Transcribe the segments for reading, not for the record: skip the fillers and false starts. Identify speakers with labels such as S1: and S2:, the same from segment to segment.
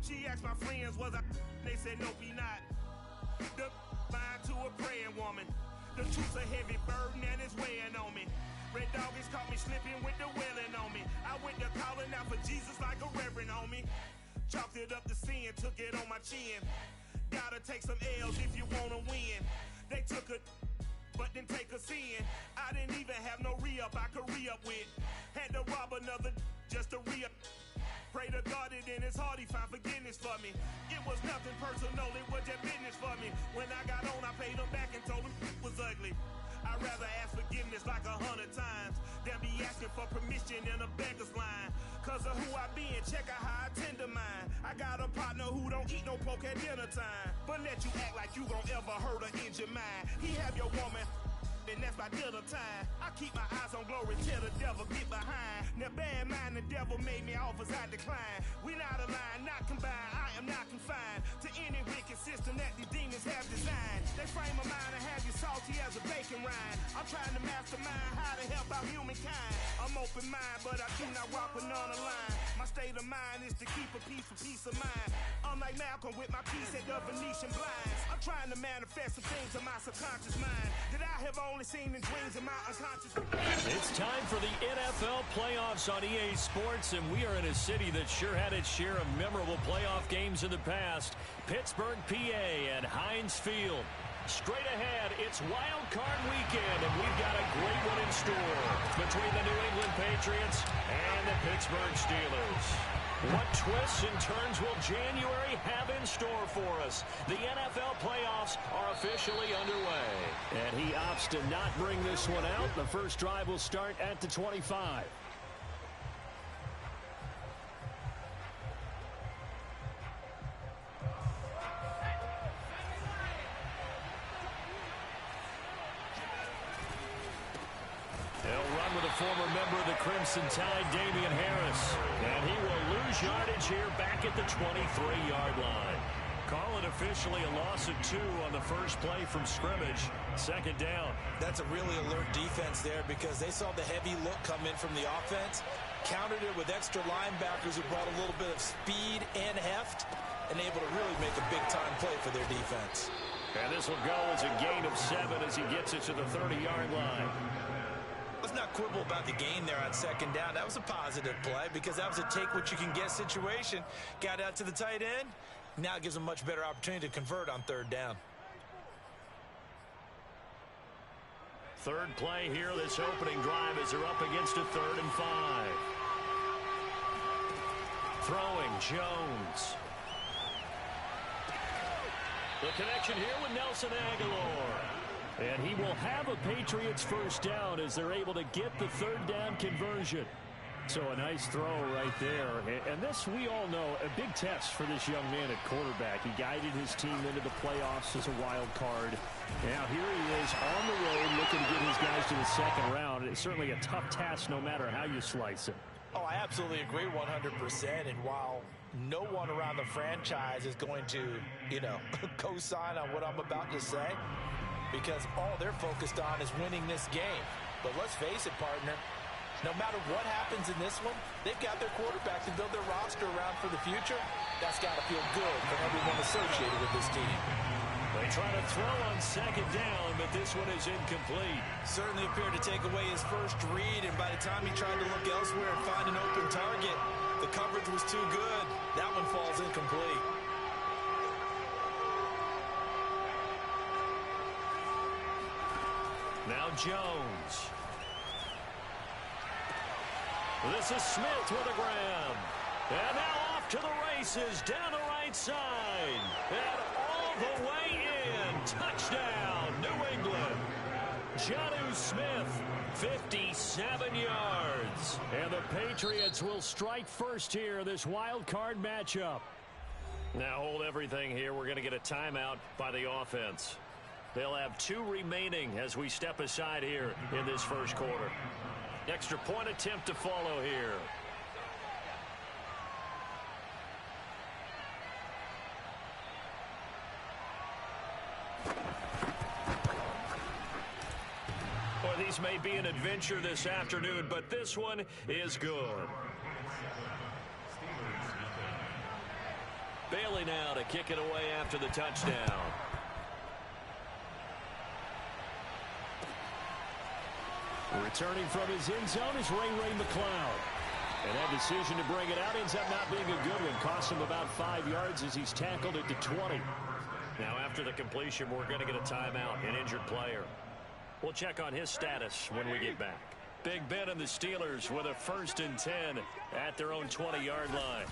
S1: She asked my friends, was I? They said, nope, he not. The mind to a praying woman. The truth's a heavy burden and it's weighing on me. Red doggies caught me slipping with the wailing on me. I went to calling out for Jesus like a reverend on me. Chalked it up to sin, took it on my chin. Gotta take some L's if you wanna win. They took a but didn't take a sin. I didn't even have no re-up I could re-up with. Had to rob another just to re-up. Pray to God that in his heart he found forgiveness for me. It was nothing personal, it was just business for me. When I got on, I paid him back and told him it was ugly. I'd rather ask forgiveness like 100 times than be asking for permission in a beggar's line. Cause of who I be and check out how I tend to mine. I got a partner who don't eat no pork at dinner time, but let you act like you gon' ever hurt or injure mine. He have your woman, and that's by dinner time. I keep my eyes on glory till the devil get behind. Now bad mind, the devil made me offers I decline. We not aligned, not combined, I am not confined to any wicked system that these demons have designed. They frame a mind and have you salty as a bacon rind. I'm trying to mastermind how to help out humankind. I'm open mind, but I do not walk with none line. My state of mind is to keep a peace of mind. I'm like Malcolm with my piece at the Venetian blinds. I'm trying to manifest some things in my subconscious mind that I have only seen in dreams in my unconscious.
S2: It's time for the NFL playoffs on EA Sports, and we are in a city that sure had its share of memorable playoff games in the past. Pittsburgh, PA at Heinz Field. Straight ahead, it's Wild Card Weekend, and we've got a great one in store between the New England Patriots and the Pittsburgh Steelers. What twists and turns will January have in store for us? The NFL playoffs are officially underway. And he opts to not bring this one out. The first drive will start at the 25. He'll run with a former member of the Crimson Tide, Damian Harris. And he will lose yardage here back at the 23-yard line. Call it officially a loss of 2 on the first play from scrimmage. Second down.
S3: That's a really alert defense there because they saw the heavy look come in from the offense, countered it with extra linebackers who brought a little bit of speed and heft, and able to really make a big-time play for their defense.
S2: And this will go as a gain of 7 as he gets it to the 30-yard line.
S3: Let's not quibble about the gain there on second down. That was a positive play because that was a take-what-you-can-get situation. Got out to the tight end. Now it gives them a much better opportunity to convert on third down.
S2: Third play here, this opening drive as they're up against a 3rd and 5. Throwing, Jones. The connection here with Nelson Aguilar. And he will have a Patriots first down as they're able to get the third down conversion. So a nice throw right there. And this, we all know, a big test for this young man at quarterback. He guided his team into the playoffs as a wild card. Now here he is on the road looking to get his guys to the second round. It's certainly a tough task no matter how you slice it.
S3: Oh, I absolutely agree 100%. And while no one around the franchise is going to, co-sign on what I'm about to say, because all they're focused on is winning this game. But let's face it, partner, no matter what happens in this one, they've got their quarterback to build their roster around for the future. That's got to feel good for everyone associated with this team.
S2: They try to throw on second down, but this one is incomplete.
S3: Certainly appeared to take away his first read, and by the time he tried to look elsewhere and find an open target, the coverage was too good. That one falls incomplete.
S2: Now Jones. This is Smith with a grab. And now off to the races down the right side. And all the way in. Touchdown, New England. Jonnu Smith, 57 yards. And the Patriots will strike first here in this wild card matchup. Now hold everything here. We're going to get a timeout by the offense. They'll have 2 remaining as we step aside here in this first quarter. Extra point attempt to follow here. Well, these may be an adventure this afternoon, but this one is good. Bailey now to kick it away after the touchdown. Returning from his end zone is Ray McCloud. And that decision to bring it out ends up not being a good one. Costs him about 5 yards as he's tackled at the 20. Now after the completion, we're going to get a timeout, an injured player. We'll check on his status when we get back. Big Ben and the Steelers with a 1st and 10 at their own 20-yard line.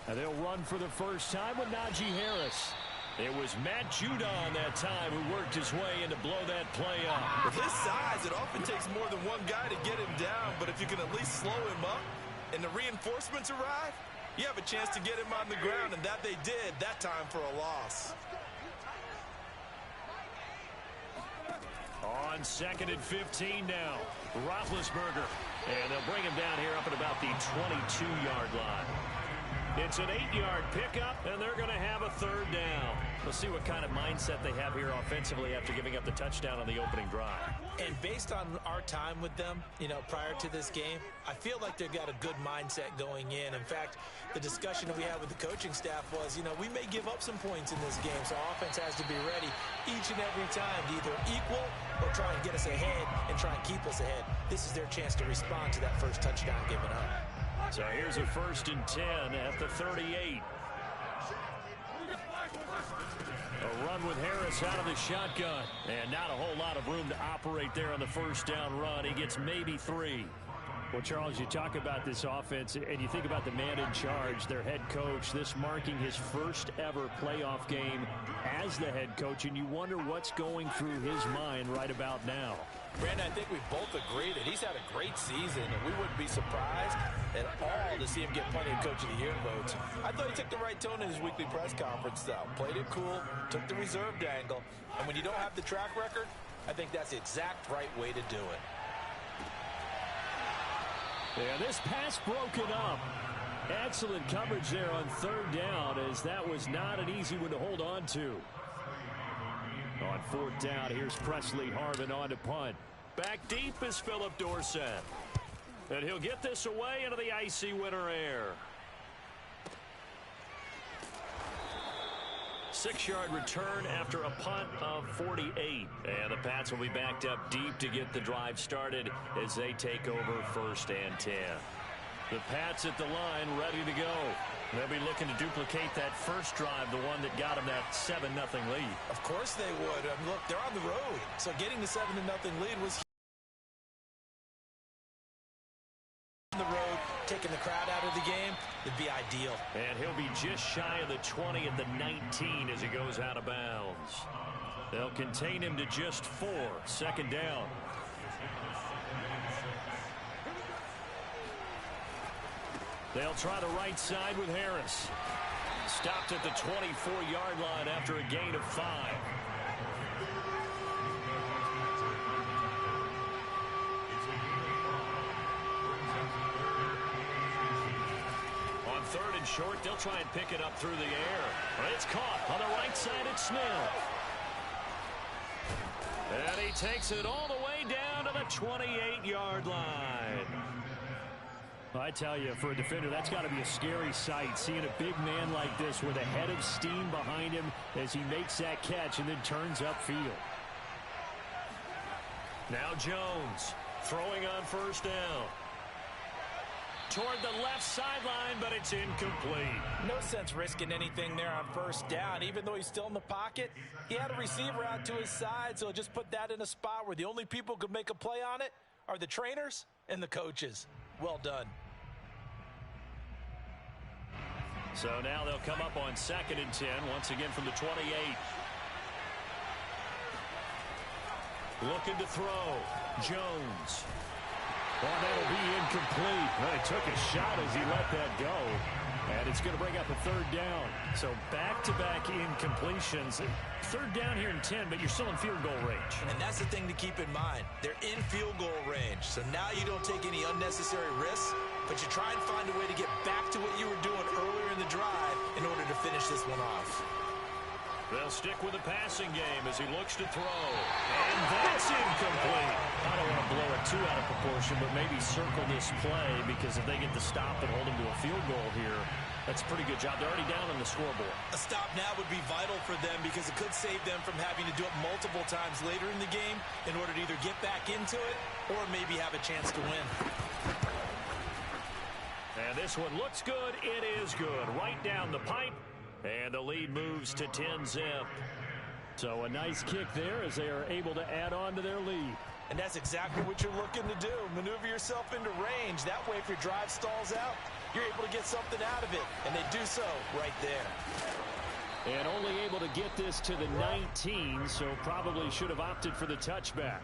S2: And they'll run for the first time with Najee Harris. It was Matt Judon that time who worked his way in to blow that play up.
S3: With his size, it often takes more than one guy to get him down, but if you can at least slow him up and the reinforcements arrive, you have a chance to get him on the ground, and that they did that time for a loss.
S2: On 2nd and 15 now, Roethlisberger. And they'll bring him down here up at about the 22-yard line. It's an 8-yard pickup, and they're going to have a 3rd down. We'll see what kind of mindset they have here offensively after giving up the touchdown on the opening drive.
S3: And based on our time with them, prior to this game, I feel like they've got a good mindset going in. In fact, the discussion that we had with the coaching staff was, we may give up some points in this game, so offense has to be ready each and every time to either equal or try and get us ahead and try and keep us ahead. This is their chance to respond to that first touchdown given up.
S2: So here's a 1st and 10 at the 38. A run with Harris out of the shotgun. And not a whole lot of room to operate there on the 1st down run. He gets maybe 3. Well, Charles, you talk about this offense, and you think about the man in charge, their head coach, this marking his first ever playoff game as the head coach, and you wonder what's going through his mind right about now.
S3: Brandon, I think we both agree that he's had a great season, and we wouldn't be surprised at all to see him get plenty of Coach of the Year votes. I thought he took the right tone in his weekly press conference, though. Played it cool, took the reserved angle, and when you don't have the track record, I think that's the exact right way to do it.
S2: Yeah, this pass broken up. Excellent coverage there on 3rd down, as that was not an easy one to hold on to. On 4th down, here's Presley Harvin on to punt. Back deep is Philip Dorsett. And he'll get this away into the icy winter air. 6-yard return after a punt of 48. And the Pats will be backed up deep to get the drive started as they take over 1st and 10. The Pats at the line ready to go. They'll be looking to duplicate that first drive, the one that got them that 7-0 lead.
S3: Of course they would. Look, they're on the road, so getting the 7-0 lead was on the road, taking the crowd out of the game would be ideal.
S2: And he'll be just shy of the 20 at the 19 as he goes out of bounds. They'll contain him to just 4. 2nd down. They'll try the right side with Harris. Stopped at the 24-yard line after a gain of 5. On 3rd and short, they'll try and pick it up through the air. It's caught on the right side at Smith. And he takes it all the way down to the 28-yard line. I tell you, for a defender, that's got to be a scary sight, seeing a big man like this with a head of steam behind him as he makes that catch and then turns upfield. Now Jones throwing on 1st down. Toward the left sideline, but it's incomplete.
S3: No sense risking anything there on 1st down. Even though he's still in the pocket, he had a receiver out to his side, so just put that in a spot where the only people who could make a play on it are the trainers and the coaches. Well done.
S2: So now they'll come up on 2nd and 10, once again from the 28. Looking to throw. Jones. Well, that'll be incomplete. Well, he took a shot as he let that go. And it's going to bring up a 3rd down. So back-to-back incompletions. 3rd down here in 10, but you're still in field goal range.
S3: And that's the thing to keep in mind. They're in field goal range. So now you don't take any unnecessary risks, but you try and find a way to get back to what you were doing earlier in the drive in order to finish this one off.
S2: They'll stick with the passing game as he looks to throw. And that's incomplete. I don't want to blow it too out of proportion, but maybe circle this play because if they get the stop and hold him to a field goal here, that's a pretty good job. They're already down on the scoreboard.
S3: A stop now would be vital for them because it could save them from having to do it multiple times later in the game in order to either get back into it or maybe have a chance to win.
S2: And this one looks good. It is good. Right down the pipe. And the lead moves to 10-zip. So a nice kick there as they are able to add on to their lead.
S3: And that's exactly what you're looking to do. Maneuver yourself into range. That way, if your drive stalls out, you're able to get something out of it. And they do so right there.
S2: And only able to get this to the 19, so probably should have opted for the touchback.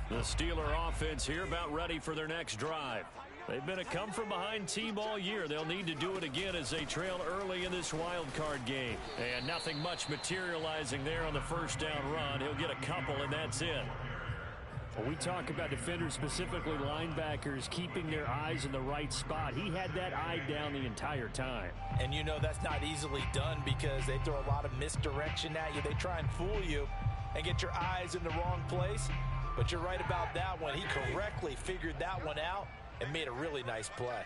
S2: The Steeler offense here about ready for their next drive. They've been a come-from-behind team all year. They'll need to do it again as they trail early in this wild card game. And nothing much materializing there on the first down run. He'll get a couple, and that's it. When we talk about defenders, specifically linebackers, keeping their eyes in the right spot, he had that eye down the entire time.
S3: And you know that's not easily done because they throw a lot of misdirection at you. They try and fool you and get your eyes in the wrong place. But you're right about that one. He correctly figured that one out and made a really nice play.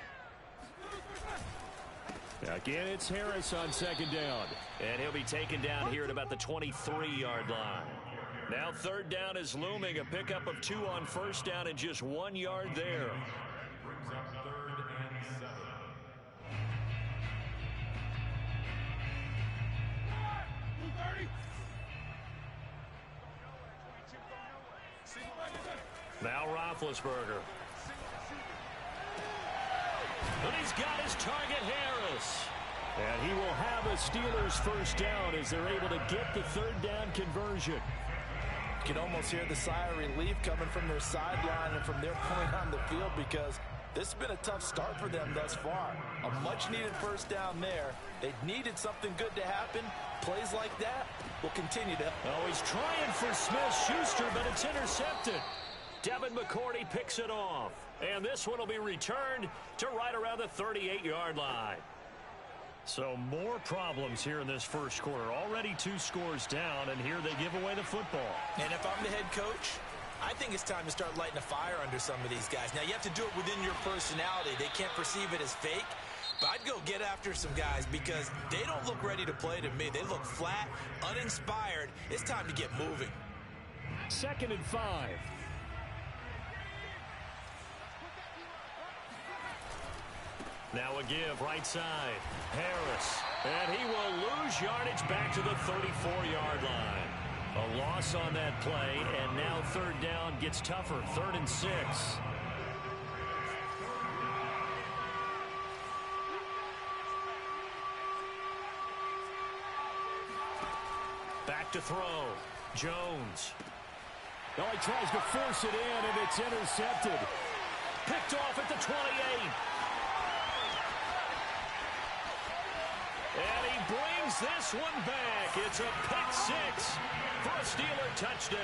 S2: Again, it's Harris on second down. And he'll be taken down here at about the 23-yard line. Now third down is looming. A pickup of 2 on first down and just 1 yard there.
S4: Brings up 3rd and 7.
S2: Now Roethlisberger. And he's got his target, Harris. And he will have a Steelers first down as they're able to get the third down conversion.
S3: You can almost hear the sigh of relief coming from their sideline and from their point on the field because this has been a tough start for them thus far. A much-needed first down there. They needed something good to happen. Plays like that will continue to.
S2: Oh, he's trying for Smith-Schuster, but it's intercepted. Devin McCourty picks it off. And this one will be returned to right around the 38-yard line. So more problems here in this first quarter. Already 2 scores down, and here they give away the football.
S3: And if I'm the head coach, I think it's time to start lighting a fire under some of these guys. Now, you have to do it within your personality. They can't perceive it as fake. But I'd go get after some guys because they don't look ready to play to me. They look flat, uninspired. It's time to get moving.
S2: 2nd and 5. Now a give, right side. Harris. And he will lose yardage back to the 34-yard line. A loss on that play, and now third down gets tougher. 3rd and 6. Back to throw. Jones. Oh, he tries to force it in, and it's intercepted. Picked off at the 28. And he brings this one back. It's a pick 6 for a Steeler touchdown.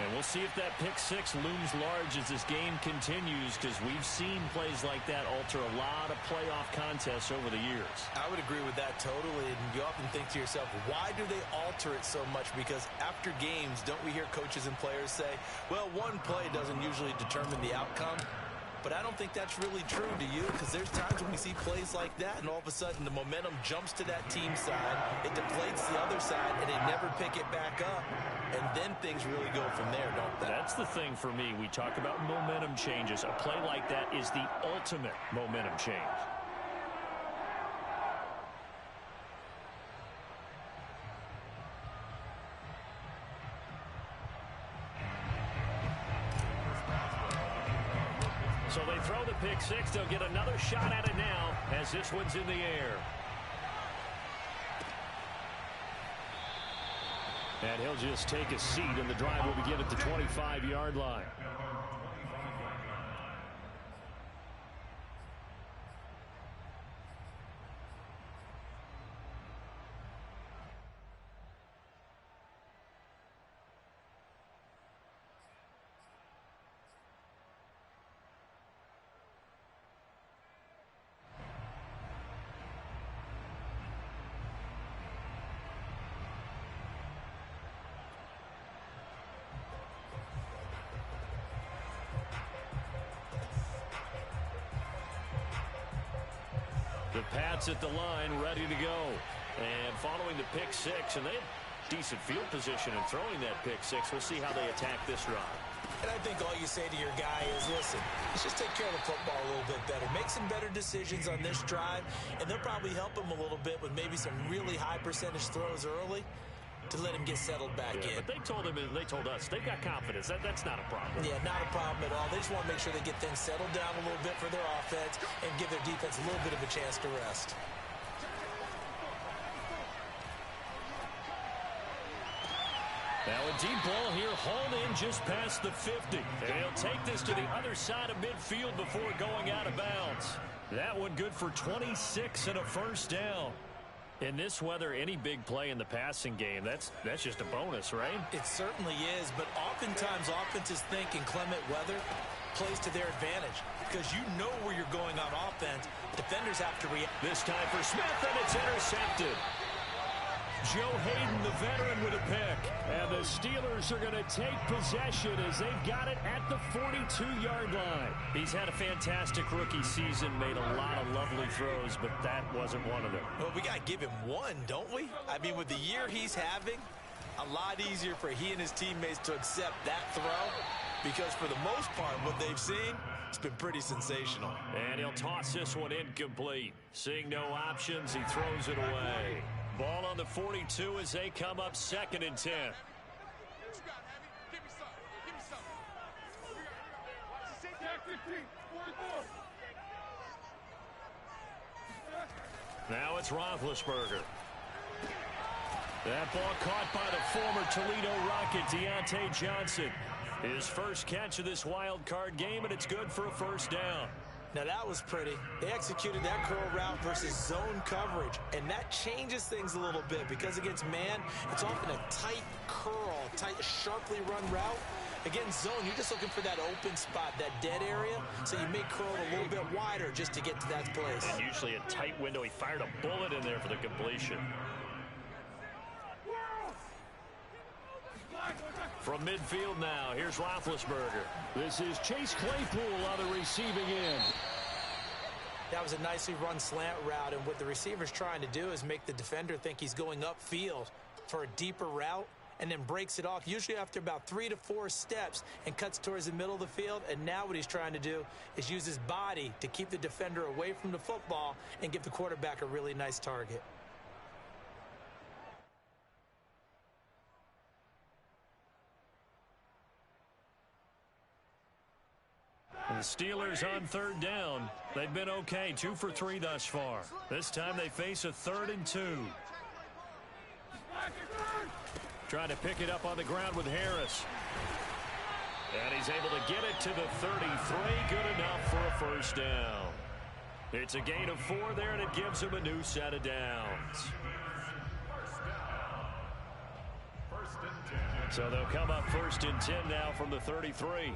S2: And we'll see if that pick 6 looms large as this game continues, because we've seen plays like that alter a lot of playoff contests over the years.
S3: I would agree with that totally. And you often think to yourself, why do they alter it so much? Because after games, don't we hear coaches and players say, well, one play doesn't usually determine the outcome. But I don't think that's really true, do you? Because there's times when we see plays like that, and all of a sudden the momentum jumps to that team side, it deflates the other side, and they never pick it back up. And then things really go from there, don't they?
S2: That's the thing for me. We talk about momentum changes. A play like that is the ultimate momentum change. So they throw the pick 6. They'll get another shot at it now as this one's in the air. And he'll just take a seat, and the drive will begin at the 25-yard line. The Pats at the line, ready to go. And following the pick six, and they had decent field position in throwing that pick six. We'll see how they attack this drive.
S3: And I think all you say to your guy is, listen, let's just take care of the football a little bit better. Make some better decisions on this drive, and they'll probably help him a little bit with maybe some really high percentage throws early to let him get settled back in.
S2: But they told him, and they told us, they've got confidence. That's not a problem.
S3: Yeah, not a problem at all. They just want to make sure they get things settled down a little bit for their offense and give their defense a little bit of a chance to rest.
S2: Now a deep ball here, hauled in just past the 50. And he'll take this to the other side of midfield before going out of bounds. That one good for 26 and a first down. In this weather, any big play in the passing game, that's just a bonus, right?
S3: It certainly is, but oftentimes offenses think inclement weather plays to their advantage because you know where you're going on offense. Defenders have to react.
S2: This time for Smith, and it's intercepted. Joe Hayden, the veteran, with a pick. And the Steelers are going to take possession as they've got it at the 42-yard line. He's had a fantastic rookie season, made a lot of lovely throws, but that wasn't one of them.
S3: Well, we got to give him one, don't we? I mean, with the year he's having, a lot easier for he and his teammates to accept that throw because for the most part, what they've seen, it's been pretty sensational.
S2: And he'll toss this one incomplete. Seeing no options, he throws it away. Ball on the 42 as they come up 2nd and 10. Now it's Roethlisberger. That ball caught by the former Toledo Rocket, Deontay Johnson. His first catch of this wild card game, and it's good for a first down.
S3: Now that was pretty. They executed that curl route versus zone coverage, and that changes things a little bit because against man, it's often a tight curl, tight, sharply run route. Against zone, you're just looking for that open spot, that dead area, so you may curl it a little bit wider just to get to that place.
S2: And usually a tight window. He fired a bullet in there for the completion. From midfield now, here's Roethlisberger. This is Chase Claypool on the receiving end.
S3: That was a nicely run slant route, and what the receiver's trying to do is make the defender think he's going upfield for a deeper route and then breaks it off, usually after about 3 to 4 steps, and cuts towards the middle of the field. And now what he's trying to do is use his body to keep the defender away from the football and give the quarterback a really nice target.
S2: The Steelers on 3rd down. They've been okay, 2 for 3 thus far. This time they face a 3rd and 2. Trying to pick it up on the ground with Harris. And he's able to get it to the 33. Good enough for a first down. It's a gain of 4 there, and it gives him a new set of downs. So they'll come up 1st and 10 now from the 33.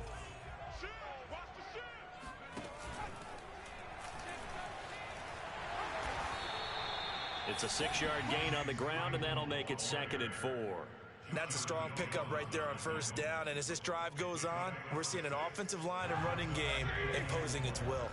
S2: It's a 6-yard gain on the ground, and that'll make it 2nd and 4.
S3: That's a strong pickup right there on 1st down, and as this drive goes on, we're seeing an offensive line and running game imposing its will.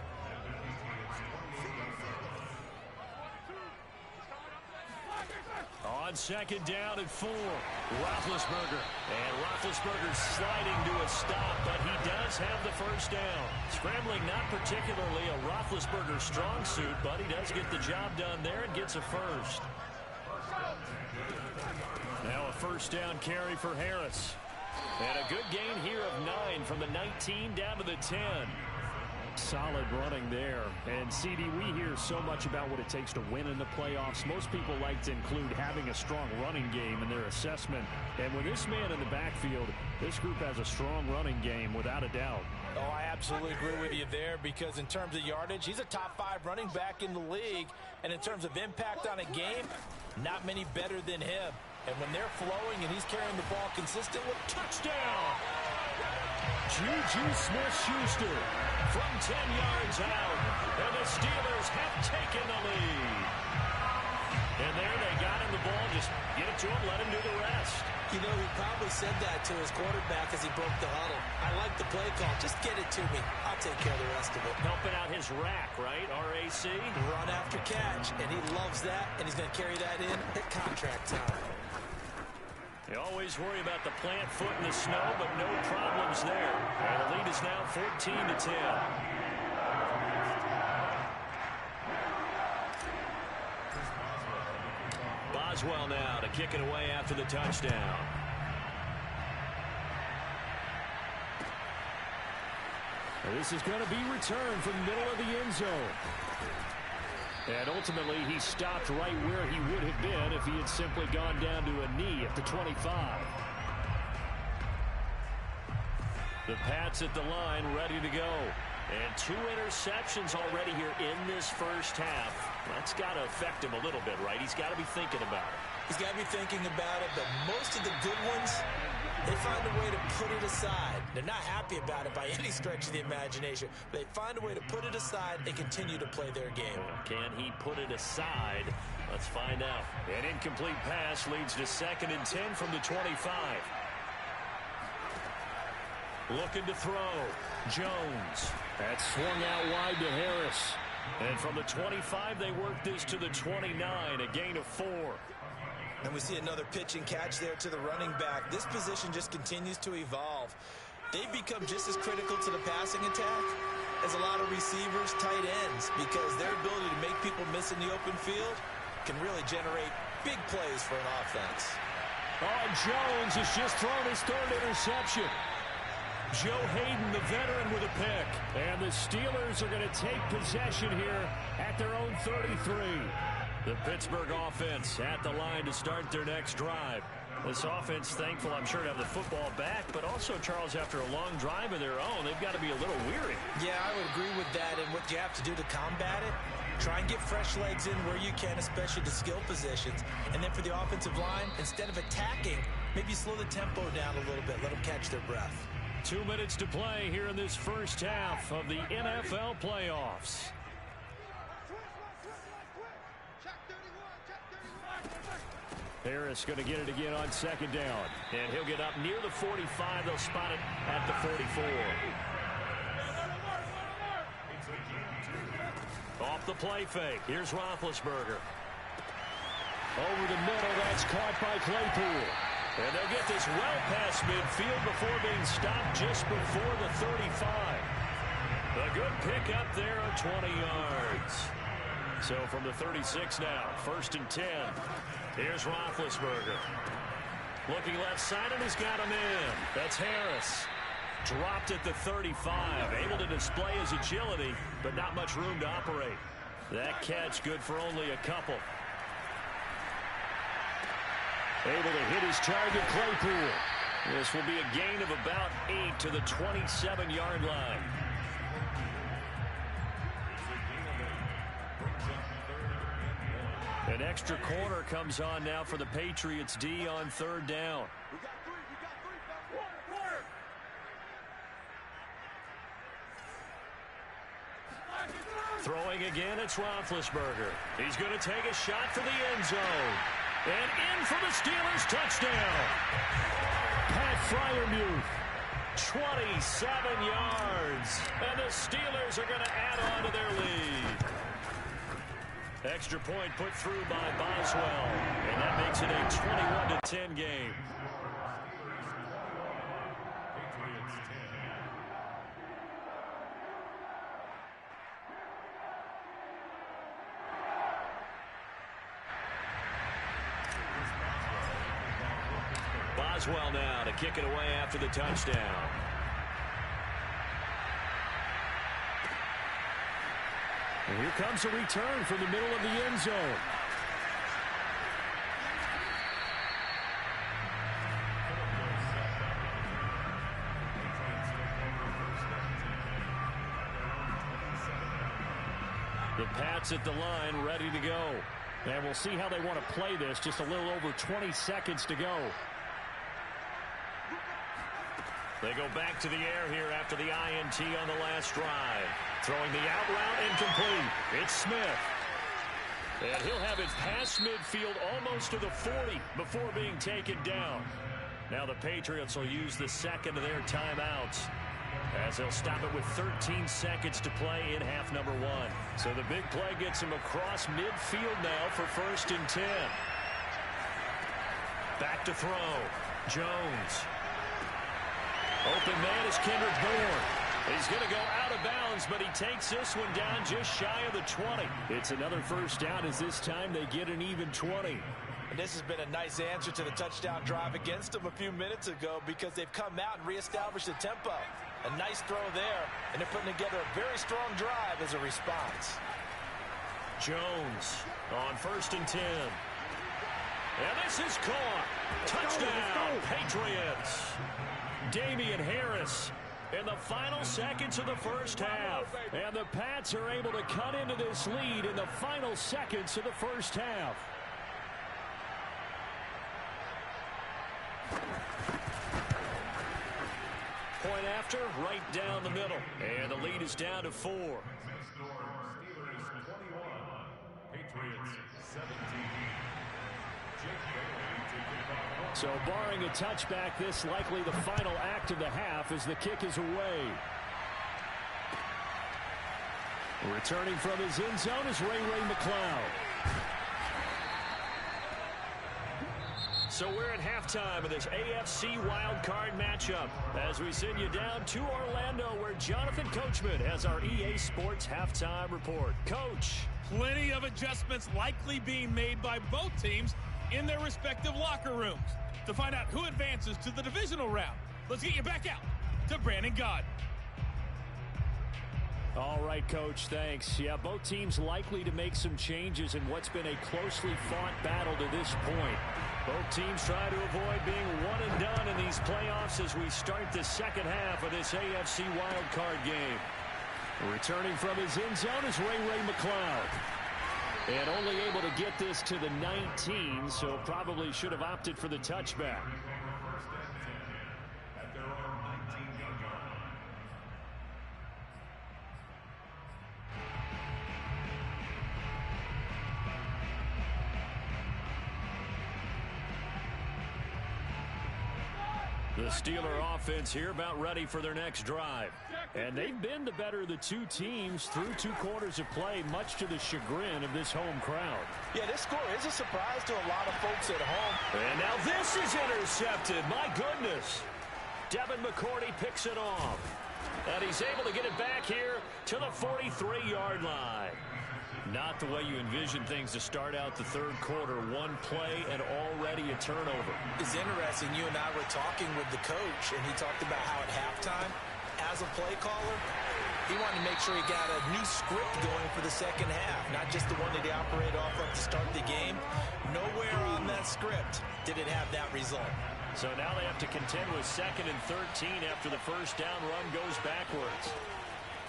S2: On 2nd down and 4, Roethlisberger. And Roethlisberger sliding to a stop, but he does have the first down. Scrambling not particularly a Roethlisberger strong suit, but he does get the job done there and gets a first. Now a first down carry for Harris. And a good gain here of 9 from the 19 down to the 10. Solid running there. And CD, we hear so much about what it takes to win in the playoffs. Most people like to include having a strong running game in their assessment. And with this man in the backfield, this group has a strong running game without a doubt.
S3: Oh, I absolutely agree with you there because in terms of yardage, he's a top 5 running back in the league. And in terms of impact on a game, not many better than him. And when they're flowing and he's carrying the ball consistently,
S2: touchdown! Juju Smith-Schuster from 10 yards out, and the Steelers have taken the lead. And there they got him the ball. Just get it to him, let him do the rest.
S3: You know, he probably said that to his quarterback as he broke the huddle. I like the play call. Just get it to me. I'll take care of the rest of it.
S2: Helping out his rack, right? RAC.
S3: Run after catch, and he loves that, and he's going to carry that in at contract time.
S2: You always worry about the plant foot in the snow, but no problems there. And the lead is now 14-10. Boswell now to kick it away after the touchdown. And this is going to be returned from the middle of the end zone. And ultimately, he stopped right where he would have been if he had simply gone down to a knee at the 25. The Pats at the line, ready to go. And 2 interceptions already here in this first half. That's got to affect him a little bit, right? He's got to be thinking about it.
S3: He's got to be thinking about it, but most of the good ones, they find a way to put it aside. They're not happy about it by any stretch of the imagination. They find a way to put it aside and continue to play their game.
S2: Can he put it aside? Let's find out. An incomplete pass leads to 2nd and 10 from the 25. Looking to throw. Jones. That swung out wide to Harris. And from the 25, they work this to the 29, a gain of 4.
S3: And we see another pitch and catch there to the running back. This position just continues to evolve. They've become just as critical to the passing attack as a lot of receivers, tight ends, because their ability to make people miss in the open field can really generate big plays for an offense.
S2: Oh, Jones has just thrown his 3rd interception. Joe Hayden, the veteran, with a pick. And the Steelers are going to take possession here at their own 33. The Pittsburgh offense at the line to start their next drive. This offense thankful, I'm sure, to have the football back, but also, Charles, after a long drive of their own, they've got to be a little weary.
S3: Yeah, I would agree with that. And what you have to do to combat it, try and get fresh legs in where you can, especially the skill positions. And then for the offensive line, instead of attacking, maybe slow the tempo down a little bit. Let them catch their breath.
S2: 2 minutes to play here in this first half of the NFL playoffs. Harris going to get it again on 2nd down. And he'll get up near the 45. They'll spot it at the 44. Off the play fake. Here's Roethlisberger. Over the middle. That's caught by Claypool. And they'll get this well past midfield before being stopped just before the 35. A good pick up there of 20 yards. So from the 36 now, 1st and 10. Here's Roethlisberger. Looking left side, and he's got him in. That's Harris. Dropped at the 35. Able to display his agility, but not much room to operate. That catch good for only a couple. Able to hit his target, Claypool. This will be a gain of about 8 to the 27-yard line. An extra corner comes on now for the Patriots D on 3rd down. Throwing again, it's Roethlisberger. He's going to take a shot for the end zone. And in for the Steelers touchdown. Pat Freiermuth, 27 yards. And the Steelers are going to add on to their lead. Extra point put through by Boswell. And that makes it a 21-10 game. Boswell now to kick it away after the touchdown. And here comes a return from the middle of the end zone. The Pats at the line, ready to go. And we'll see how they want to play this. Just a little over 20 seconds to go. They go back to the air here after the INT on the last drive. Throwing the out route, incomplete. It's Smith. And he'll have it past midfield almost to the 40 before being taken down. Now the Patriots will use the second of their timeouts, as they'll stop it with 13 seconds to play in half number 1. So the big play gets him across midfield now for 1st and 10. Back to throw. Jones. Open man is Kendrick Bourne. He's going to go out of bounds, but he takes this one down just shy of the 20. It's another first down, as this time they get an even 20.
S3: And this has been a nice answer to the touchdown drive against them a few minutes ago, because they've come out and reestablished the tempo. A nice throw there, and they're putting together a very strong drive as a response.
S2: Jones on 1st and 10. And this is caught. Touchdown, Patriots. Damian Harris in the final seconds of the first half. And the Pats are able to cut into this lead in the final seconds of the first half. Point after, right down the middle. And the lead is down to 4.
S4: Steelers 21, Patriots 17.
S2: So barring a touchback, this likely the final act of the half as the kick is away. Returning from his end zone is Ray McCloud. So we're at halftime of this AFC wildcard matchup as we send you down to Orlando, where Jonathan Coachman has our EA Sports halftime report. Coach.
S5: Plenty of adjustments likely being made by both teams in their respective locker rooms. To find out who advances to the divisional round, let's get you back out to Brandon Gaudin.
S2: All right, Coach, thanks. Yeah, both teams likely to make some changes in what's been a closely fought battle to this point. Both teams try to avoid being one and done in these playoffs as we start the second half of this AFC wildcard game. Returning from his end zone is Ray McCloud. And only able to get this to the 19, so probably should have opted for the touchback.
S4: At their own 19-yard line.
S2: The Steeler offense here about ready for their next drive. And they've been the better of the two teams through 2 quarters of play, much to the chagrin of this home crowd.
S3: Yeah, this score is a surprise to a lot of folks at home.
S2: And now this is intercepted. My goodness. Devin McCourty picks it off. And he's able to get it back here to the 43-yard line. Not the way you envision things to start out the third quarter. One play and already a turnover.
S3: It's interesting. You and I were talking with the coach, and he talked about how at halftime, as a play caller, he wanted to make sure he got a new script going for the second half, not just the one that he operated off of to start the game. Nowhere on that script did it have that result.
S2: So now they have to contend with 2nd and 13 after the first down run goes backwards.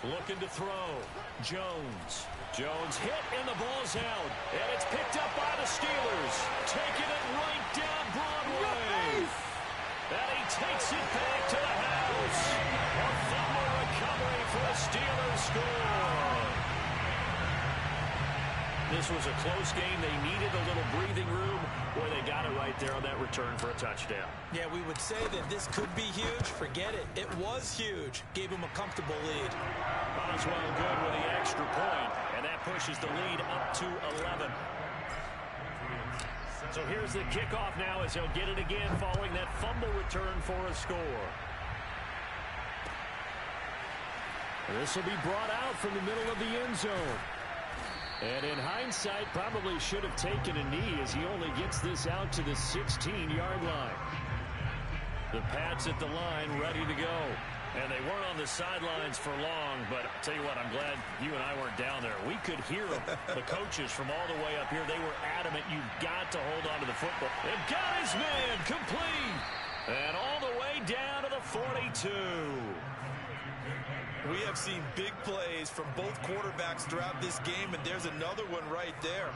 S2: Looking to throw. Jones hit and the ball's out. And it's picked up by the Steelers. Taking it right down Broadway. And he takes it back to the house. A fumble recovery for a Steelers score. This was a close game. They needed a little breathing room. Boy, they got it right there on that return for a touchdown.
S3: Yeah, we would say that this could be huge. Forget it. It was huge. Gave him a comfortable lead.
S2: Boswell good with the extra point, and that pushes the lead up to 11. So here's the kickoff now as he'll get it again following that fumble return for a score. This will be brought out from the middle of the end zone. And in hindsight, probably should have taken a knee as he only gets this out to the 16-yard line. The Pats at the line ready to go. And they weren't on the sidelines for long, but I'll tell you what, I'm glad you and I weren't down there. We could hear them, the coaches from all the way up here. They were adamant, you've got to hold on to the football. And got his man complete. And all the way down to the 42.
S6: We have seen big plays from both quarterbacks throughout this game, and there's another one right there.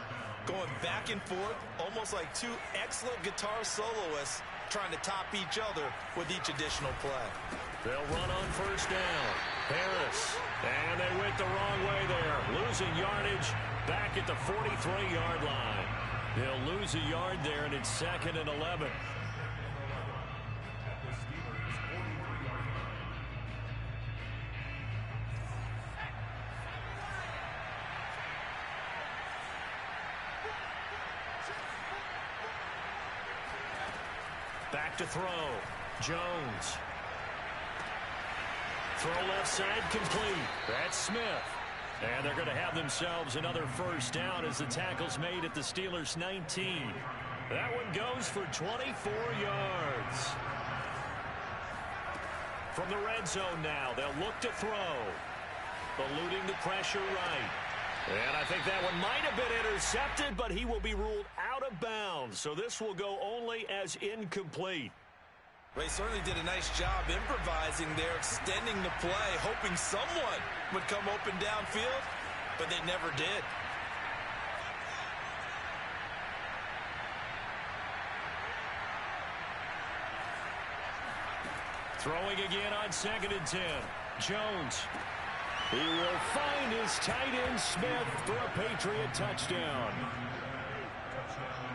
S6: Going back and forth, almost like 2 excellent guitar soloists trying to top each other with each additional play.
S2: They'll run on first down. Harris. And they went the wrong way there. Losing yardage back at the 43-yard line. They'll lose a yard there, and it's 2nd and 11. Back to throw. Jones. Throw left side complete. That's Smith. And they're going to have themselves another first down as the tackle's made at the Steelers' 19. That one goes for 24 yards. From the red zone now, they'll look to throw. Eluding the pressure right. And I think that one might have been intercepted, but he will be ruled out of bounds. So this will go only as incomplete.
S6: They certainly did a nice job improvising there, extending the play, hoping someone would come open downfield, but they never did.
S2: Throwing again on 2nd and 10. Jones. He will find his tight end Smith for a Patriot touchdown.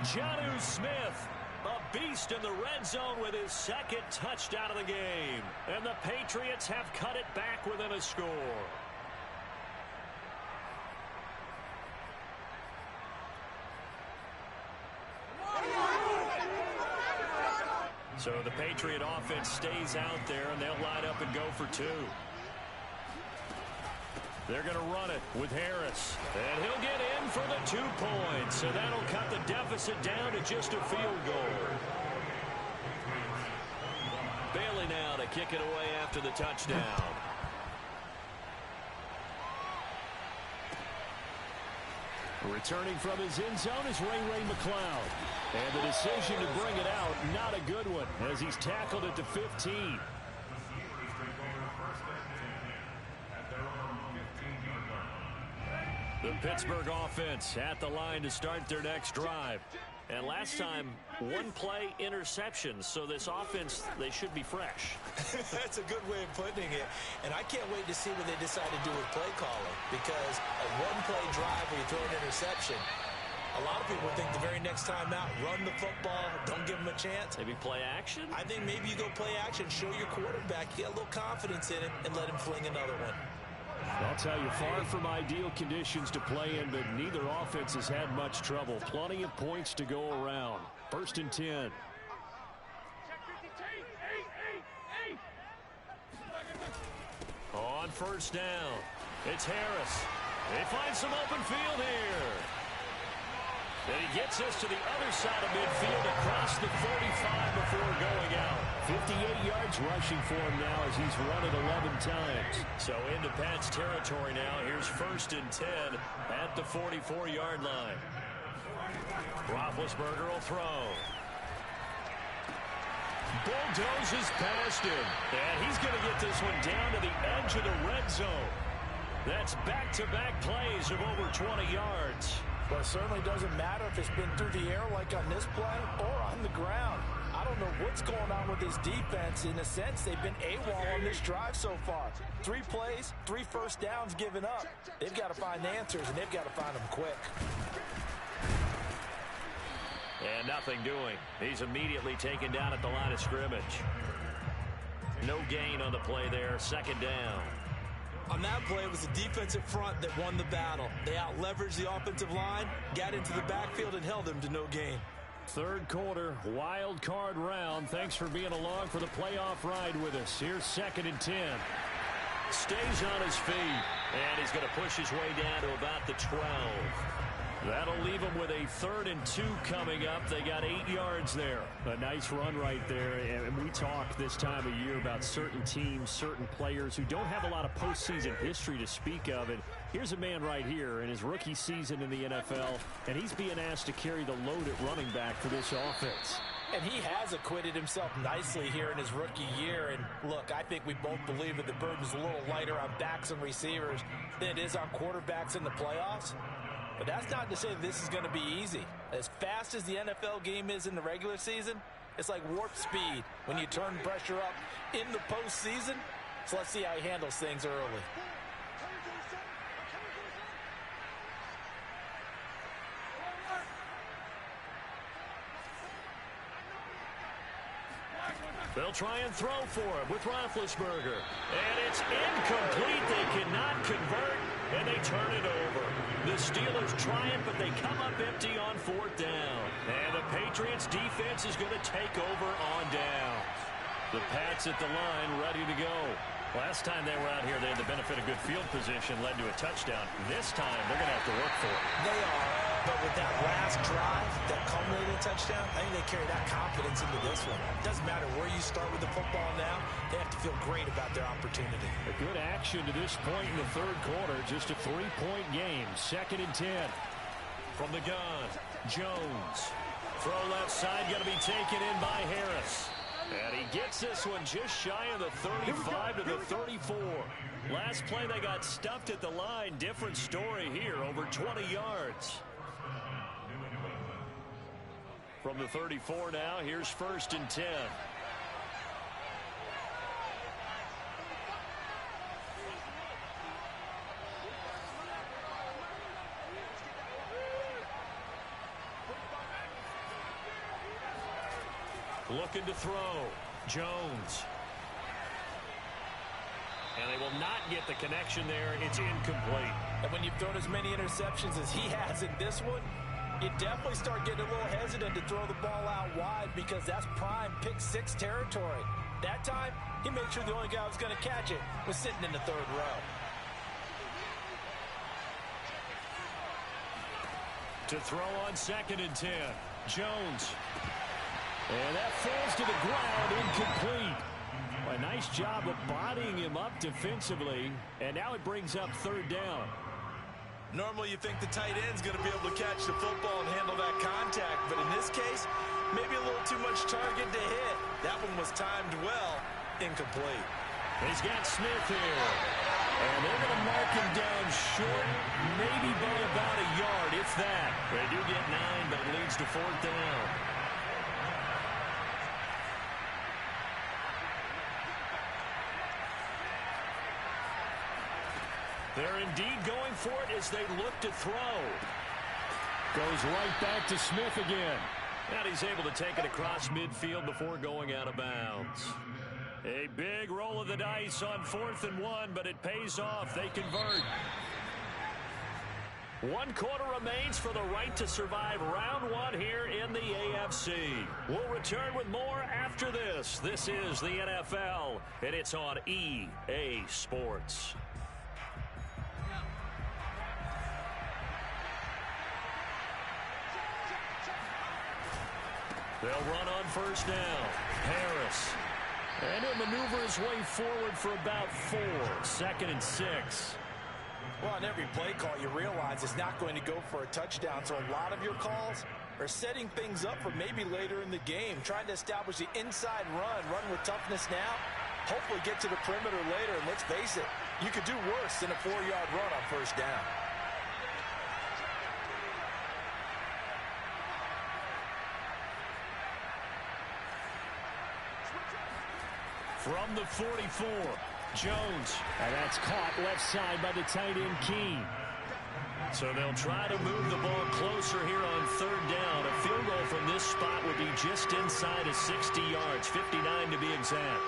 S2: Jonnu Smith, a beast in the red zone with his 2nd touchdown of the game. And the Patriots have cut it back within a score. So the Patriot offense stays out there, and they'll line up and go for 2. They're going to run it with Harris. And he'll get in for the 2 points. So that'll cut the deficit down to just a field goal. Bailey now to kick it away after the touchdown. Returning from his end zone is Ray McCloud. And the decision to bring it out, not a good one, as he's tackled at the 15. The Pittsburgh offense at the line to start their next drive. And last time, 1-play interception. So this offense, they should be fresh.
S3: That's a good way of putting it. And I can't wait to see what they decide to do with play calling. Because a 1-play drive where you throw an interception, a lot of people think the very next time out, run the football, don't give them a chance.
S2: Maybe play action?
S3: I think maybe you go play action, show your quarterback, get a little confidence in it, and let him fling another one.
S2: I'll tell you, far from ideal conditions to play in, but neither offense has had much trouble. Plenty of points to go around. 1st and 10. On 1st down, it's Harris. They find some open field here. And he gets us to the other side of midfield across the 45 before going out. 58 yards rushing for him now as he's run it 11 times. So into Pat's territory now. Here's 1st and 10 at the 44-yard line. Roethlisberger will throw. Bulldozes past him. And he's going to get this one down to the edge of the red zone. That's back-to-back plays of over 20 yards.
S3: But it certainly doesn't matter if it's been through the air like on this play or on the ground. I don't know what's going on with this defense. In a sense, they've been AWOL on this drive so far. 3 plays, 3 first downs given up. They've got to find answers, and they've got to find them quick.
S2: And nothing doing. He's immediately taken down at the line of scrimmage. No gain on the play there. 2nd down.
S3: On that play, it was the defensive front that won the battle. They out-leveraged the offensive line, got into the backfield, and held them to no gain.
S2: 3rd quarter, wild card round. Thanks for being along for the playoff ride with us. Here's 2nd and 10. Stays on his feet, and he's going to push his way down to about the 12. That'll leave them with a 3rd and 2 coming up. They got 8 yards there. A nice run right there. And we talk this time of year about certain teams, certain players who don't have a lot of postseason history to speak of. And here's a man right here in his rookie season in the NFL, and he's being asked to carry the load at running back for this offense.
S3: And he has acquitted himself nicely here in his rookie year. And look, I think we both believe that the burden's a little lighter on backs and receivers than it is on quarterbacks in the playoffs. But that's not to say that this is going to be easy. As fast as the NFL game is in the regular season, it's like warp speed when you turn pressure up in the postseason. So let's see how he handles things early.
S2: They'll try and throw for him with Roethlisberger. And it's incomplete. They cannot convert, and they turn it over. The Steelers triumph, but they come up empty on 4th down. And the Patriots defense is going to take over on down. The Pats at the line ready to go. Last time they were out here, they had the benefit of good field position, led to a touchdown. This time, they're going to have to work for it.
S3: They are, but with that last drive, that culminating touchdown, I think they carry that confidence into this one. It doesn't matter where you start with the football now, they have to feel great about their opportunity.
S2: A good action to this point in the third quarter, just a 3-point game, 2nd and 10. From the gun, Jones. Throw left side, going to be taken in by Harris. And he gets this one just shy of the 35 to the 34. Last play, they got stuffed at the line. Different story here, over 20 yards. From the 34 now, here's 1st and 10. Looking to throw. Jones. And they will not get the connection there. It's incomplete.
S3: And when you've thrown as many interceptions as he has in this one, you definitely start getting a little hesitant to throw the ball out wide because that's prime pick 6 territory. That time, he made sure the only guy who was going to catch it was sitting in the 3rd row.
S2: To throw on 2nd and 10. Jones. And that falls to the ground, incomplete. A nice job of bodying him up defensively, and now it brings up 3rd down.
S6: Normally you think the tight end's going to be able to catch the football and handle that contact, but in this case, maybe a little too much target to hit. That one was timed well, incomplete.
S2: He's got Smith here, and they're going to mark him down short, maybe by about a yard, if that. They do get 9, but it leads to 4th down. They're indeed going for it as they look to throw. Goes right back to Smith again. And he's able to take it across midfield before going out of bounds. A big roll of the dice on 4th and 1, but it pays off. They convert. 1 quarter remains for the right to survive round 1 here in the AFC. We'll return with more after this. This is the NFL, and it's on EA Sports. They'll run on 1st down. Harris. And he'll maneuver his way forward for about 4. 2nd and 6.
S3: Well, on every play call, you realize it's not going to go for a touchdown. So a lot of your calls are setting things up for maybe later in the game. Trying to establish the inside run with toughness now. Hopefully get to the perimeter later. And let's face it, you could do worse than a 4-yard run on 1st down.
S2: From the 44, Jones. And that's caught left side by the tight end, Keene. So they'll try to move the ball closer here on 3rd down. A field goal from this spot would be just inside of 60 yards, 59 to be exact.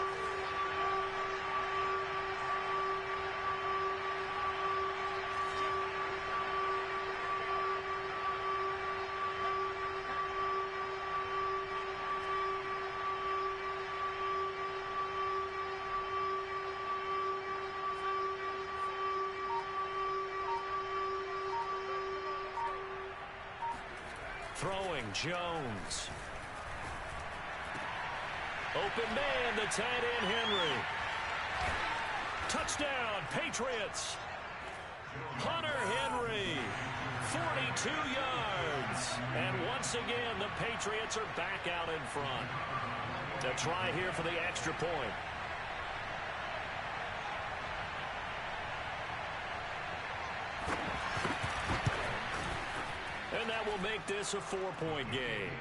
S2: Throwing, Jones. Open man, the tight end, Henry. Touchdown, Patriots. Hunter Henry, 42 yards. And once again, the Patriots are back out in front. A try here for the extra point. And that will make this a 4-point game.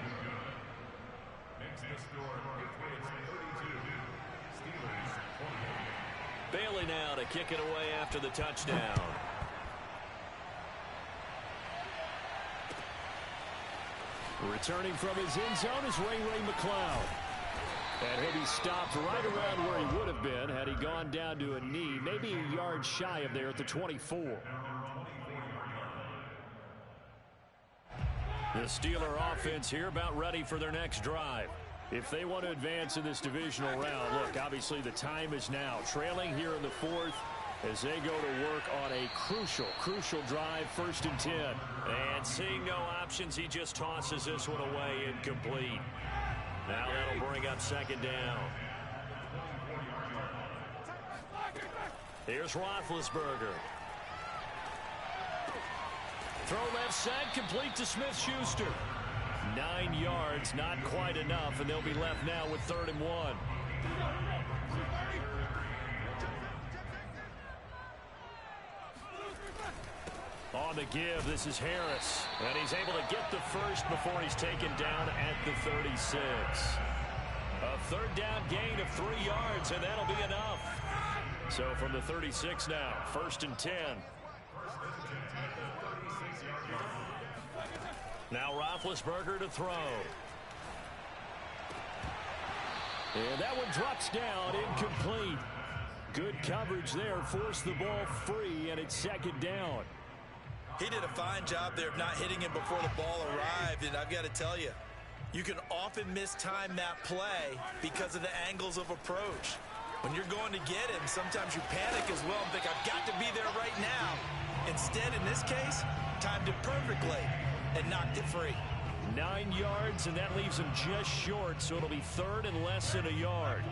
S4: Makes the score Patriots 32, Steelers 28.
S2: Staley now to kick it away after the touchdown. Returning from his end zone is Ray McCloud. And he'll be stopped right around where he would have been had he gone down to a knee, maybe a yard shy of there at the 24. The Steeler offense here about ready for their next drive. If they want to advance in this divisional round, look, obviously the time is now. Trailing here in the fourth as they go to work on a crucial drive, 1st and 10. And seeing no options, he just tosses this one away, incomplete. Now that'll bring up 2nd down. Here's Roethlisberger. Throw left side, complete to Smith-Schuster. 9 yards, not quite enough, and they'll be left now with 3rd and 1. On the give, this is Harris. And he's able to get the first before he's taken down at the 36. A 3rd down gain of 3 yards, and that'll be enough. So from the 36 now, 1st and 10. Now Roethlisberger to throw. And that one drops down, incomplete. Good coverage there, forced the ball free, and it's 2nd down.
S3: He did a fine job there of not hitting him before the ball arrived, and I've got to tell you, you can often mistime that play because of the angles of approach. When you're going to get him, sometimes you panic as well and think, I've got to be there right now. Instead, in this case, timed it perfectly and knocked it free.
S2: 9 yards, and that leaves him just short, so it'll be 3rd and less than a yard.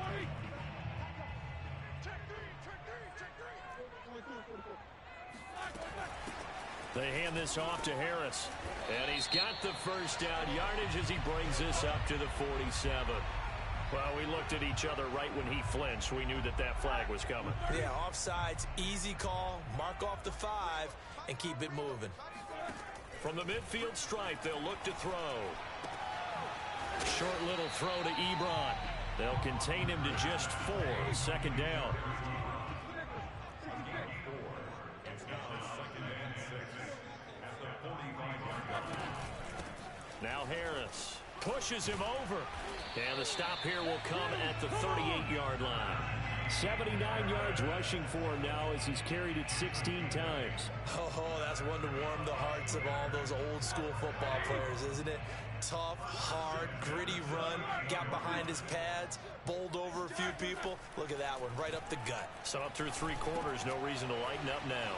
S2: They hand this off to Harris. And he's got the 1st down yardage as he brings this up to the 47. Well, we looked at each other right when he flinched. We knew that that flag was coming.
S3: Yeah, offsides, easy call, mark off the 5, and keep it moving.
S2: From the midfield stripe, they'll look to throw. Short little throw to Ebron. They'll contain him to just 4. 2nd down. Now Harris pushes him over. And the stop here will come at the 38-yard line. 79 yards rushing for him now as he's carried it 16 times.
S3: Oh, that's one to warm the hearts of all those old-school football players, isn't it? Tough, hard, gritty run, got behind his pads, bowled over a few people. Look at that one, right up the gut.
S2: So up through 3 quarters, no reason to lighten up now.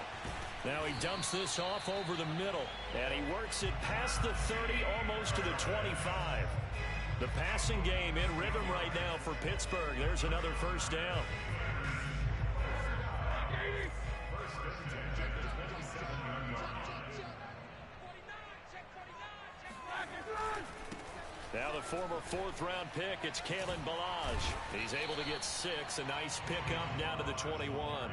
S2: Now he dumps this off over the middle, and he works it past the 30, almost to the 25. The passing game in rhythm right now for Pittsburgh. There's another 1st down. Now the former 4th-round pick, it's Kalen Ballage. He's able to get 6, a nice pickup down to the 21.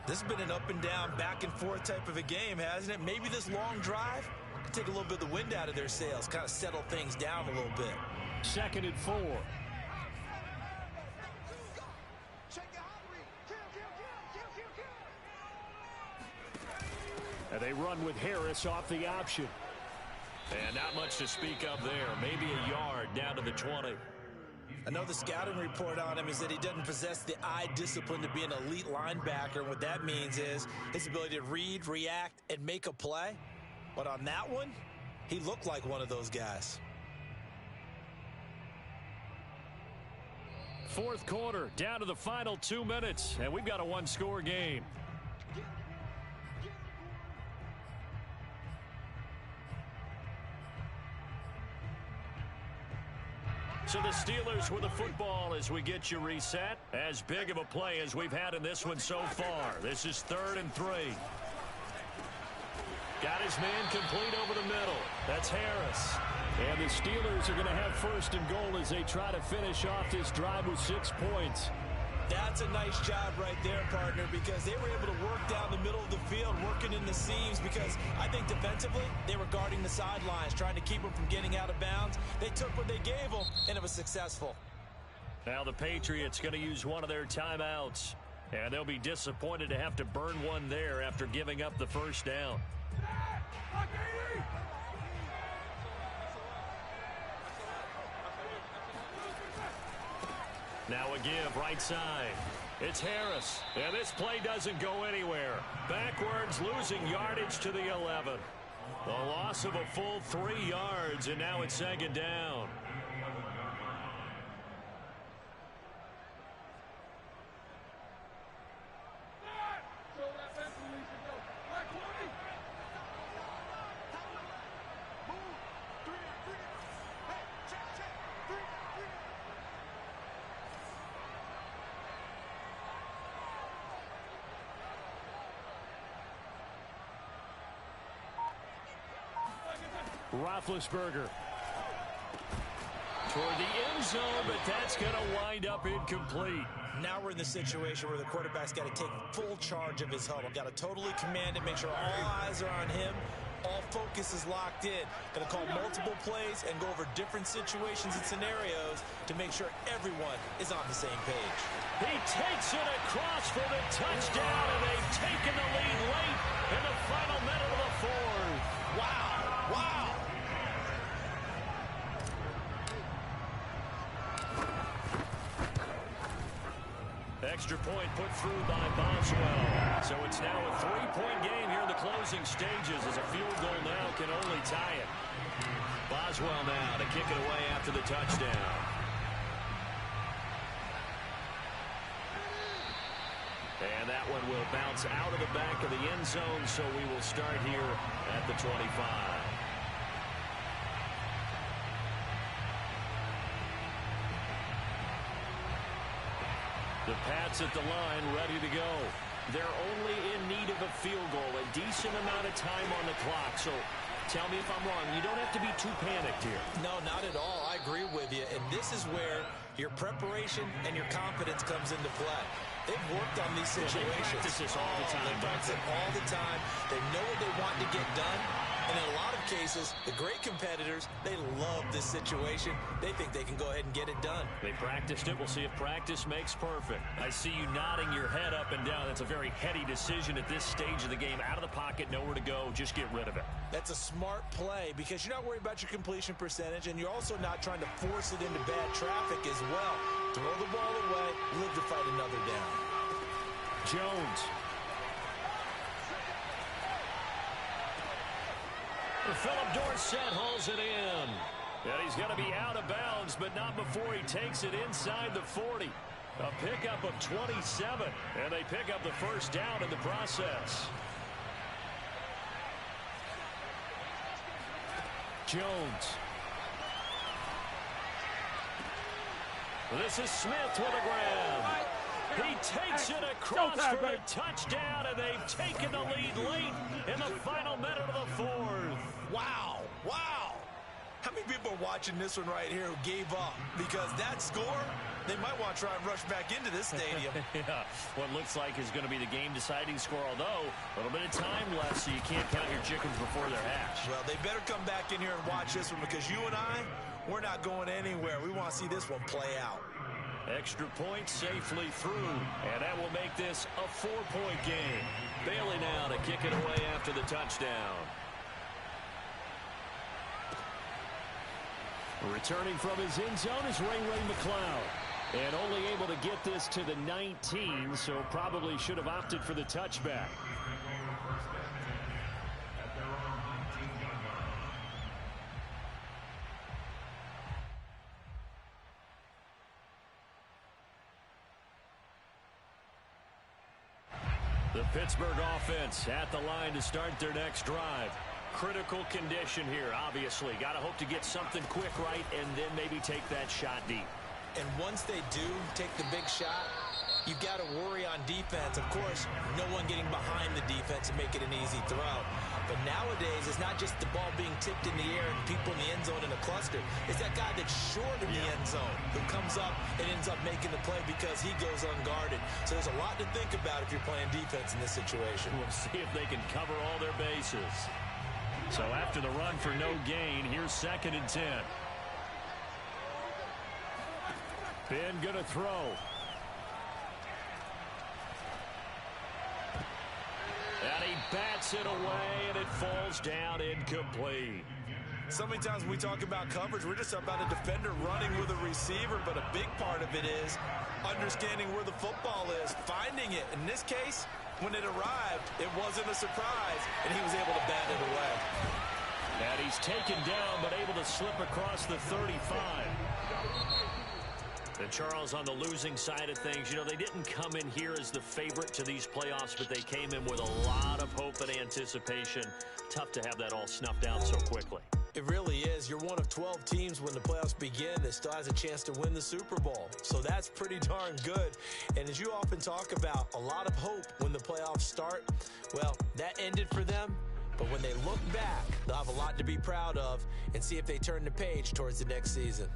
S3: This has been an up-and-down, back-and-forth type of a game, hasn't it? Maybe this long drive could take a little bit of the wind out of their sails, kind of settle things down a little bit.
S2: 2nd and 4. And they run with Harris off the option. And not much to speak of there. Maybe a yard down to the 20.
S3: I know the scouting report on him is that he doesn't possess the eye discipline to be an elite linebacker. And what that means is his ability to read, react, and make a play. But on that one, he looked like one of those guys.
S2: 4th quarter, down to the final 2 minutes. And we've got a 1-score game. So the Steelers with the football as we get you reset. As big of a play as we've had in this one so far. This is 3rd and 3. Got his man complete over the middle. That's Harris. And the Steelers are going to have 1st and goal as they try to finish off this drive with 6 points.
S3: That's a nice job right there, partner, because they were able to work down the middle of the field, working in the seams, because I think defensively they were guarding the sidelines, trying to keep them from getting out of bounds. They took what they gave them, and it was successful.
S2: Now the Patriots going to use one of their timeouts. And they'll be disappointed to have to burn one there after giving up the first down. Now a give right side. It's Harris. And this play doesn't go anywhere. Backwards, losing yardage to the 11. The loss of a full 3 yards, and now it's second down. Roethlisberger toward the end zone, but that's going to wind up incomplete.
S3: Now we're in the situation where the quarterback's got to take full charge of his huddle. Got to totally command it, make sure all eyes are on him. All focus is locked in. Going to call multiple plays and go over different situations and scenarios to make sure everyone is on the same page.
S2: He takes it across for the touchdown, and they've taken the lead late in the final minute of the fourth.
S3: Wow. Wow.
S2: Extra point put through by Boswell. So it's now a 3-point game here in the closing stages as a field goal now can only tie it. Boswell now to kick it away after the touchdown. And that one will bounce out of the back of the end zone, so we will start here at the 25. The Pats at the line, ready to go. They're only in need of a field goal, a decent amount of time on the clock. So tell me if I'm wrong. You don't have to be too panicked here.
S3: No, not at all. I agree with you. And this is where your preparation and your confidence comes into play. They've worked on these situations.
S2: They practice this all the time.
S3: They practice it all the time. They know what they want to get done. And in a lot of cases, the great competitors, they love this situation. They think they can go ahead and get it done.
S2: They practiced it. We'll see if practice makes perfect. I see you nodding your head up and down. That's a very heady decision at this stage of the game. Out of the pocket, nowhere to go. Just get rid of it.
S3: That's a smart play because you're not worried about your completion percentage, and you're also not trying to force it into bad traffic as well. Throw the ball away, live to fight another down.
S2: Jones. Philip Dorsett hauls it in. And he's going to be out of bounds, but not before he takes it inside the 40. A pickup of 27, and they pick up the first down in the process. Jones. This is Smith with a grab. He takes it across for a touchdown, and they've taken the lead late in the final minute of the fourth.
S3: Wow. Wow. How many people are watching this one right here who gave up? Because that score, they might want to try and rush back into this stadium.
S2: Yeah, what looks like is going to be the game-deciding score, although a little bit of time left, so you can't count your chickens before they're hatched.
S3: Well, they better come back in here and watch this one because you and I, we're not going anywhere. We want to see this one play out.
S2: Extra point safely through, and that will make this a 4-point game. Bailey now to kick it away after the touchdown. Returning from his end zone is Ray McCloud. And only able to get this to the 19, so probably should have opted for the touchback. The Pittsburgh offense at the line to start their next drive. Critical condition here, obviously. Got to hope to get something quick right and then maybe take that shot deep.
S3: And once they do take the big shot, you've got to worry on defense. Of course, no one getting behind the defense and make it an easy throw. But nowadays, it's not just the ball being tipped in the air and people in the end zone in a cluster. It's that guy that's short in the end zone who comes up and ends up making the play because he goes unguarded. So there's a lot to think about if you're playing defense in this situation.
S2: We'll see if they can cover all their bases. So after the run for no gain, here's 2nd and 10. Ben gonna throw. And he bats it away, and it falls down incomplete.
S6: So many times when we talk about coverage, we're just about a defender running with a receiver, but a big part of it is understanding where the football is, finding it. In this case, when it arrived, it wasn't a surprise, and he was able to bat it away.
S2: And he's taken down, but able to slip across the 35. And Charles, on the losing side of things, you know, they didn't come in here as the favorite to these playoffs, but they came in with a lot of hope and anticipation. Tough to have that all snuffed out so quickly.
S3: It really is. You're one of 12 teams when the playoffs begin that still has a chance to win the Super Bowl. So that's pretty darn good. And as you often talk about, a lot of hope when the playoffs start. Well, that ended for them. But when they look back, they'll have a lot to be proud of and see if they turn the page towards the next season.